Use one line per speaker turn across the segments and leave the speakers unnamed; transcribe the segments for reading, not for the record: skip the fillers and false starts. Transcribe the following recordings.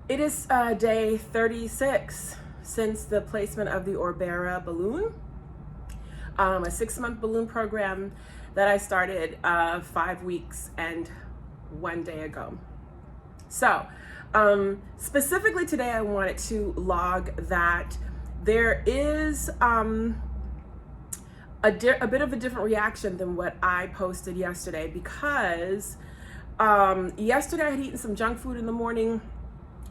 It is day 36 since the placement of the Orbera balloon, a 6-month balloon program that I started 5 weeks and 1 day ago. So specifically today, I wanted to log that there is a bit of a different reaction than what I posted yesterday, because yesterday I had eaten some junk food in the morning.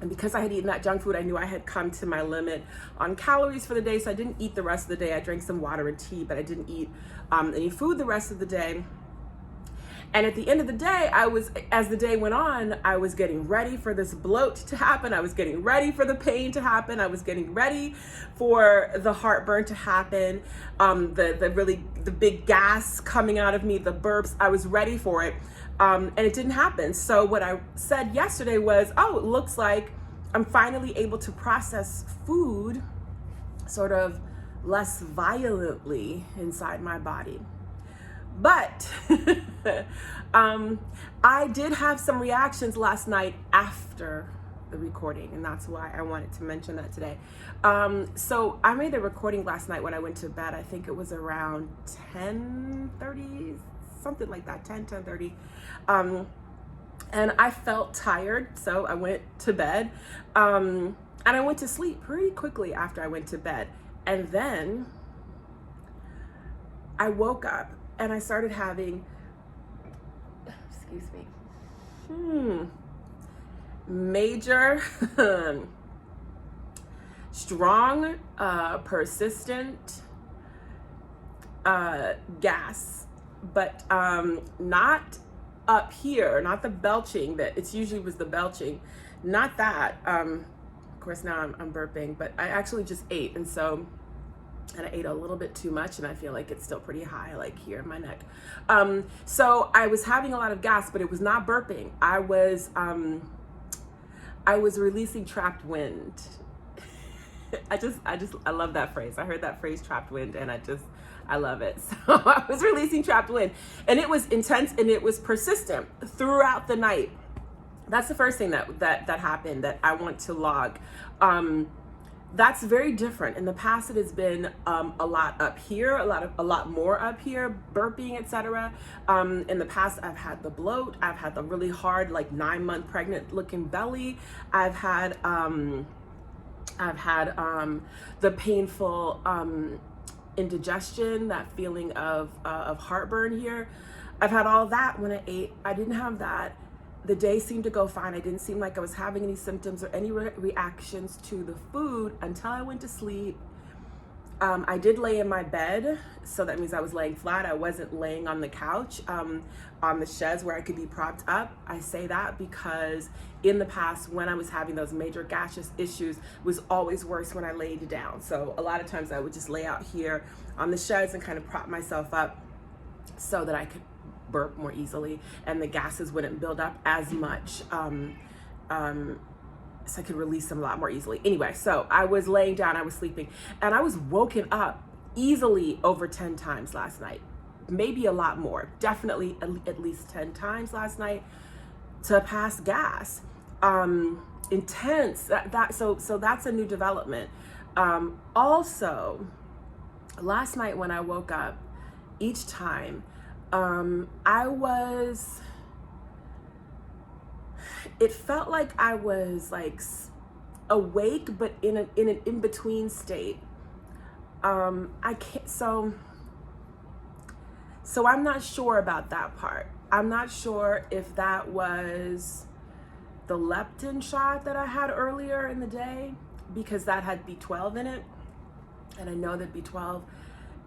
And because I had eaten that junk food, I knew I had come to my limit on calories for the day. So I didn't eat the rest of the day. I drank some water and tea, but I didn't eat any food the rest of the day. And at the end of the day, as the day went on, I was getting ready for this bloat to happen. I was getting ready for the pain to happen. I was getting ready for the heartburn to happen. The big gas coming out of me, the burps, I was ready for it. And it didn't happen. So what I said yesterday was, oh, it looks like I'm finally able to process food sort of less violently inside my body. But I did have some reactions last night after the recording, and that's why I wanted to mention that today. So I made the recording last night when I went to bed. I think it was around 10:30, something like that, 10:30. And I felt tired, so I went to bed. And I went to sleep pretty quickly after I went to bed. And then I woke up and I started having, excuse me, major, strong, persistent gas, but not up here, not the belching that it's usually was the belching, not that. Of course, now I'm burping, but I actually just ate, and I ate a little bit too much, and I feel like it's still pretty high, like here in my neck. So I was having a lot of gas, but it was not burping. I was releasing trapped wind. I love that phrase. I heard that phrase, trapped wind, and I love it. So I was releasing trapped wind, and it was intense and it was persistent throughout the night. That's the first thing that happened that I want to log. That's very different. In the past, it has been a lot up here, a lot more up here, burping, etc. In the past, I've had the bloat. I've had the really hard, like 9-month pregnant looking belly. I've had the painful indigestion, that feeling of heartburn here. I've had all that when I ate. I didn't have that. The day seemed to go fine. I didn't seem like I was having any symptoms or any reactions to the food until I went to sleep. I did lay in my bed, so that means I was laying flat. I wasn't laying on the couch, on the chaise where I could be propped up. I say that because in the past, when I was having those major gaseous issues, it was always worse when I laid down. So a lot of times I would just lay out here on the chaise and kind of prop myself up so that I could burp more easily and the gases wouldn't build up as much, so I could release them a lot more easily. Anyway, so I was laying down, I was sleeping, and I was woken up easily over 10 times last night, maybe a lot more, definitely at least 10 times last night to pass gas. Intense. So that's a new development. Also, last night when I woke up, each time it felt like I was like awake, but in an in-between state. I can't, so I'm not sure about that part. I'm not sure if that was the leptin shot that I had earlier in the day, because that had B12 in it. And I know that B12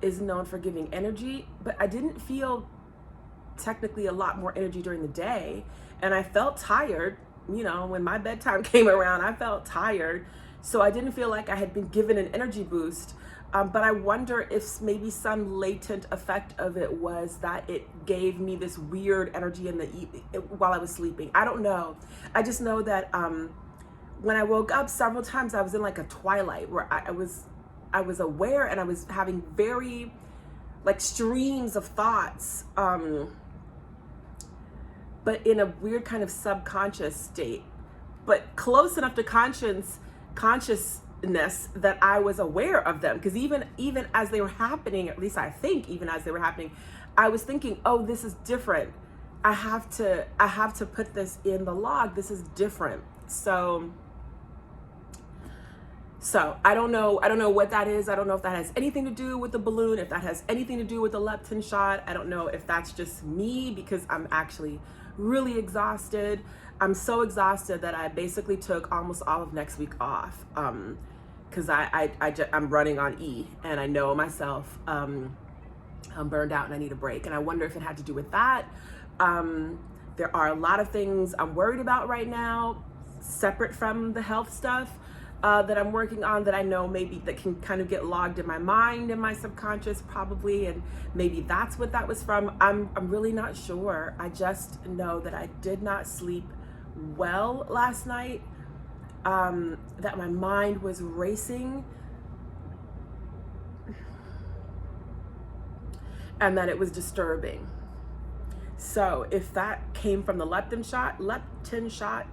is known for giving energy, but I didn't feel technically a lot more energy during the day. And I felt tired, when my bedtime came around, I felt tired. So I didn't feel like I had been given an energy boost. But I wonder if maybe some latent effect of it was that it gave me this weird energy while I was sleeping. I don't know. I just know that when I woke up, several times I was in like a twilight where I was aware, and I was having very like streams of thoughts, but in a weird kind of subconscious state. but close enough to consciousness that I was aware of them. Because even as they were happening, at least I think even as they were happening, I was thinking, oh, this is different. I have to put this in the log. This is different. So I don't know what that is. I don't know if that has anything to do with the balloon, if that has anything to do with the leptin shot. I don't know if that's just me because I'm actually really exhausted. I'm so exhausted that I basically took almost all of next week off because I'm running on E, and I know myself. I'm burned out and I need a break. And I wonder if it had to do with that. There are a lot of things I'm worried about right now, separate from the health stuff. That I'm working on, that I know maybe that can kind of get logged in my mind and my subconscious probably, and maybe that's what that was from. I'm really not sure. I just know that I did not sleep well last night, that my mind was racing, and that it was disturbing. So if that came from the leptin shot,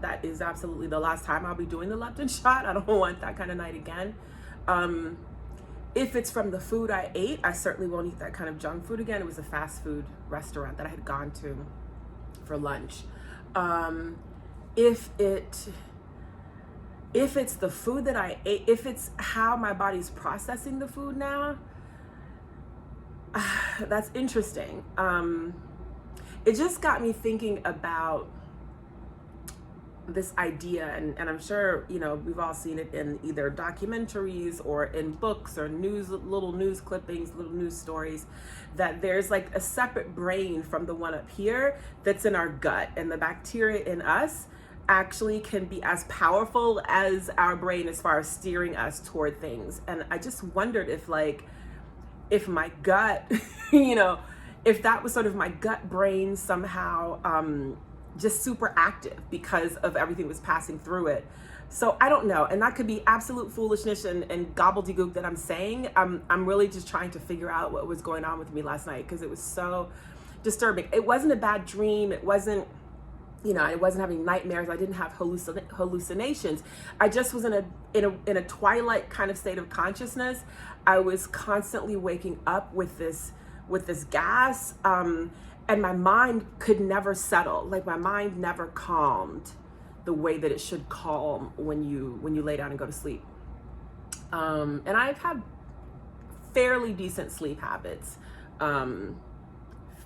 that is absolutely the last time I'll be doing the leptin shot. I don't want that kind of night again. If it's from the food I ate, I certainly won't eat that kind of junk food again. It was a fast food restaurant that I had gone to for lunch. If it's the food that I ate, if it's how my body's processing the food now, that's interesting. It just got me thinking about this idea, and I'm sure, we've all seen it in either documentaries or in books or little news clippings, little news stories, that there's like a separate brain from the one up here that's in our gut, and the bacteria in us actually can be as powerful as our brain as far as steering us toward things. And I just wondered if my gut, if that was sort of my gut brain somehow just super active because of everything was passing through it. So I don't know. And that could be absolute foolishness and gobbledygook that I'm saying. I'm really just trying to figure out what was going on with me last night because it was so disturbing. It wasn't a bad dream. It wasn't, I wasn't having nightmares. I didn't have hallucinations. I just was in a twilight kind of state of consciousness. I was constantly waking up with this gas, and my mind could never settle. Like my mind never calmed the way that it should calm when you lay down and go to sleep. And I've had fairly decent sleep habits,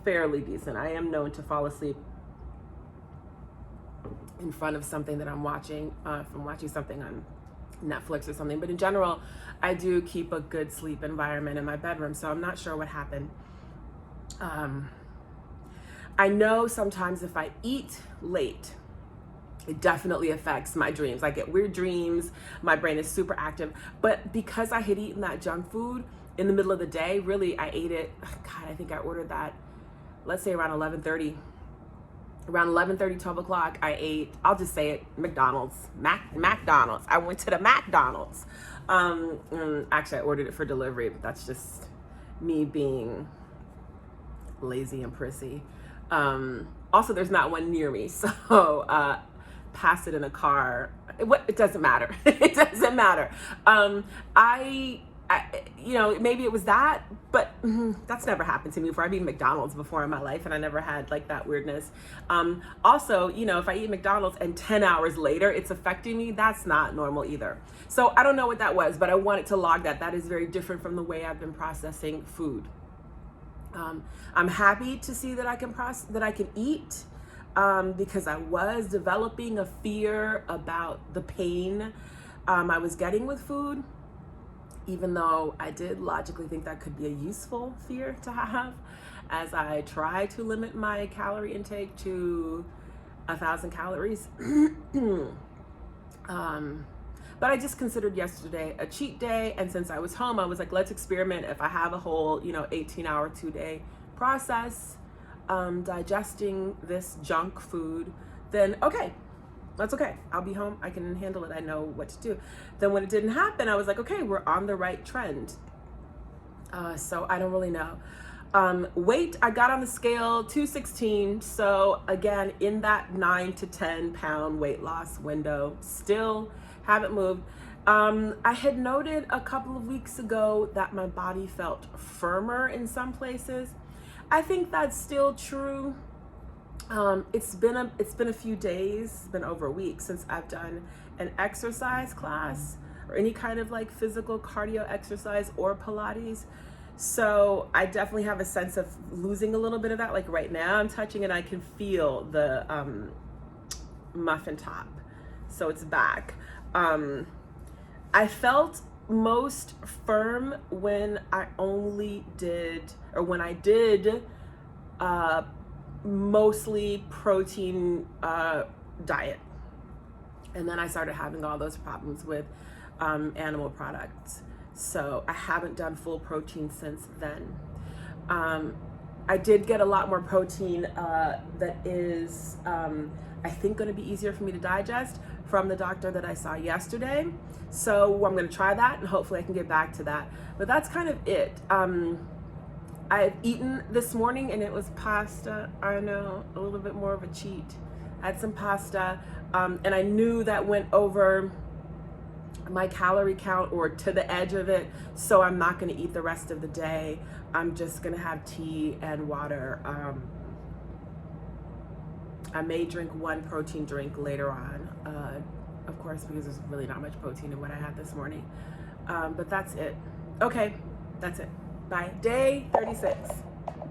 fairly decent. I am known to fall asleep in front of something that I'm watching, from watching something on Netflix or something. But in general, I do keep a good sleep environment in my bedroom, so I'm not sure what happened. I know sometimes if I eat late, it definitely affects my dreams. I get weird dreams. My brain is super active. But because I had eaten that junk food in the middle of the day, really, I ate it. God, I think I ordered that, let's say around 11:30. Around 11:30, 12 o'clock, I ate, I'll just say it, McDonald's. McDonald's. I went to the McDonald's. Actually, I ordered it for delivery, but that's just me being lazy and prissy. Also, there's not one near me, so pass it in a car. It doesn't matter. It doesn't matter. Maybe it was that, but that's never happened to me before. I've eaten McDonald's before in my life, and I never had like that weirdness. Also, if I eat McDonald's and 10 hours later it's affecting me, that's not normal either. So I don't know what that was, but I wanted to log that. That is very different from the way I've been processing food. I'm happy to see that I can eat, because I was developing a fear about the pain I was getting with food, even though I did logically think that could be a useful fear to have as I try to limit my calorie intake to 1,000 calories. But I just considered yesterday a cheat day, and since I was home, I was like, let's experiment. If I have a whole 18-hour 2-day process digesting this junk food, then okay, that's okay. I'll be home. I can handle it. I know what to do. Then when it didn't happen, I was like, okay, we're on the right trend. So I don't really know. Weight, I got on the scale 216. So again, in that 9 to 10 pound weight loss window, still haven't moved. I had noted a couple of weeks ago that my body felt firmer in some places. I think that's still true. It's been a few days, it's been over a week since I've done an exercise class or any kind of like physical cardio exercise or Pilates. So I definitely have a sense of losing a little bit of that. Like right now I'm touching and I can feel the muffin top. So it's back. I felt most firm when I did mostly protein diet. And then I started having all those problems with animal products. So I haven't done full protein since then. I did get a lot more protein that is, I think, going to be easier for me to digest from the doctor that I saw yesterday. So I'm going to try that and hopefully I can get back to that. But that's kind of it. I've eaten this morning and it was pasta. I know, a little bit more of a cheat. I had some pasta and I knew that went over my calorie count or to the edge of it. So I'm not going to eat the rest of the day. I'm just going to have tea and water. I may drink one protein drink later on, of course, because there's really not much protein in what I had this morning. But that's it. Okay, that's it. Bye. Day 36.